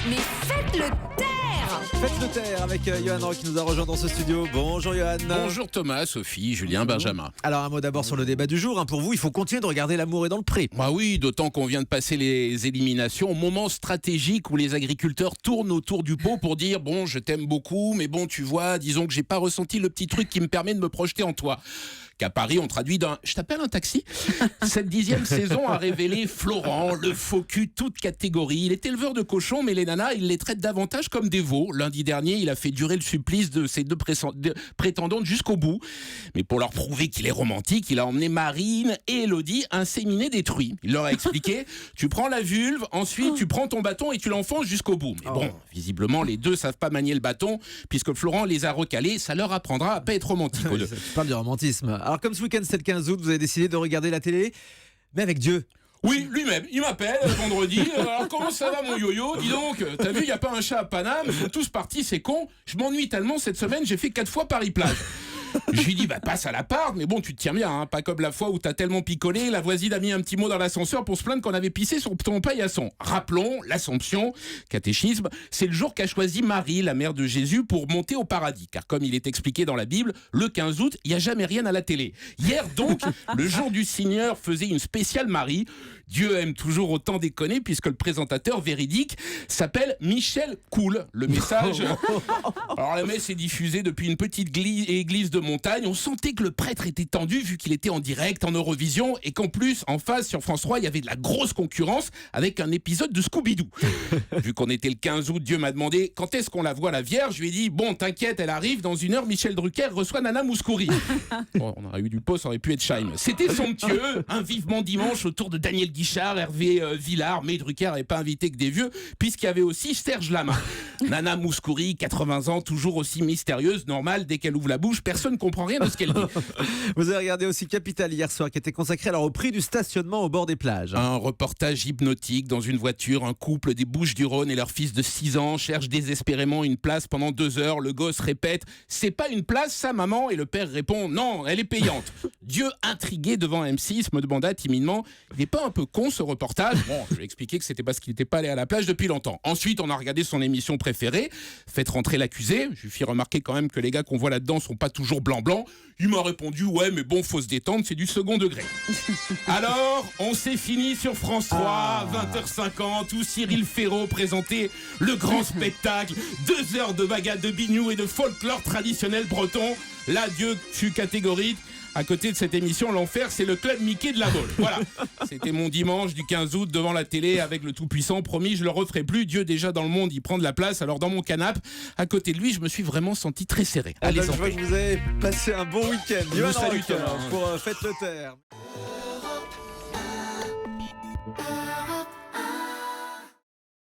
Mais faites le taire! Faites le taire avec Johan Rock qui nous a rejoint dans ce studio. Bonjour Johan. Bonjour Thomas, Sophie, Julien, Benjamin. Alors un mot d'abord sur le débat du jour. Pour vous, il faut continuer de regarder L'amour est dans le pré. Bah oui, d'autant qu'on vient de passer les éliminations, moment stratégique où les agriculteurs tournent autour du pot pour dire bon, je t'aime beaucoup, mais bon, tu vois, disons que j'ai pas ressenti le petit truc qui me permet de me projeter en toi. Qu'à Paris, on traduit d'un « je t'appelle un taxi ». Cette 10e saison a révélé Florent, le faux cul, toute catégorie. Il est éleveur de cochons, mais les nanas, il les traite davantage comme des veaux. Lundi dernier, il a fait durer le supplice de ses deux prétendantes jusqu'au bout. Mais pour leur prouver qu'il est romantique, il a emmené Marine et Elodie inséminer des truies. Il leur a expliqué « tu prends la vulve, ensuite tu prends ton bâton et tu l'enfonces jusqu'au bout ». Mais bon, visiblement, les deux savent pas manier le bâton, puisque Florent les a recalés. Ça leur apprendra à pas être romantique. Tu parles du romantisme. Alors comme ce week-end c'est le 15 août, vous avez décidé de regarder la télé, mais avec Dieu. Oui, lui-même, il m'appelle vendredi. Alors comment ça va mon yo-yo? Dis donc, t'as vu, il n'y a pas un chat à Paname, ils sont tous partis, c'est con. Je m'ennuie tellement cette semaine, j'ai fait 4 fois Paris-Plage. Je lui dis bah passe à l'appart, mais bon tu te tiens bien, hein, pas comme la fois où t'as tellement picolé, la voisine a mis un petit mot dans l'ascenseur pour se plaindre qu'on avait pissé sur ton paillasson. Rappelons, l'Assomption, catéchisme, c'est le jour qu'a choisi Marie, la mère de Jésus, pour monter au paradis. Car comme il est expliqué dans la Bible, le 15 août, il n'y a jamais rien à la télé. Hier donc, le jour du Seigneur faisait une spéciale Marie. Dieu aime toujours autant déconner puisque le présentateur véridique s'appelle Michel Cool. Le message... Alors la messe est diffusée depuis une petite église de montagne. On sentait que le prêtre était tendu vu qu'il était en direct en Eurovision et qu'en plus, en face, sur France 3, il y avait de la grosse concurrence avec un épisode de Scooby-Doo. Vu qu'on était le 15 août, Dieu m'a demandé quand est-ce qu'on la voit la Vierge. Je lui ai dit bon, t'inquiète, elle arrive dans 1 heure. Michel Drucker reçoit Nana Mouskouri. Bon, on aurait eu du pot, ça aurait pu être Scheim. C'était somptueux. Un vivement dimanche autour de Daniel Guichard, Hervé Villard, mais Drucker n'avait pas invité que des vieux puisqu'il y avait aussi Serge Lama. Nana Mouskouri, 80 ans, toujours aussi mystérieuse, normale, dès qu'elle ouvre la bouche, personne ne comprend rien de ce qu'elle dit. Vous avez regardé aussi Capital hier soir qui était consacré alors au prix du stationnement au bord des plages. Un reportage hypnotique dans une voiture, un couple des Bouches-du-Rhône et leur fils de 6 ans cherchent désespérément une place pendant 2 heures. Le gosse répète « c'est pas une place ça maman ?» et le père répond « non, elle est payante ». Dieu intrigué devant M6 me demanda timidement « il n'est pas un peu con ce reportage ?» Bon, je lui ai expliqué que c'était parce qu'il n'était pas allé à la plage depuis longtemps. Ensuite, on a regardé son émission préférée, Faites rentrer l'accusé. Je lui fis remarquer quand même que les gars qu'on voit là-dedans sont pas toujours blanc-blanc. Il m'a répondu « ouais, mais bon, faut se détendre, c'est du second degré ». Alors, on s'est fini sur France 3, 20h50, où Cyril Ferraud présentait le grand spectacle, 2 heures de bagade de bignou et de folklore traditionnel breton. Là, Dieu fut catégorique. À côté de cette émission, l'enfer, c'est le club Mickey de la Baule. Voilà, c'était mon dimanche du 15 août devant la télé avec le Tout-Puissant. Promis, je le referai plus. Dieu déjà dans le monde, il prend de la place. Alors dans mon canapé, à côté de lui, je me suis vraiment senti très serré. Allez, je vois que vous avez passé un bon week-end. Salut Thomas. Pour Faites le taire.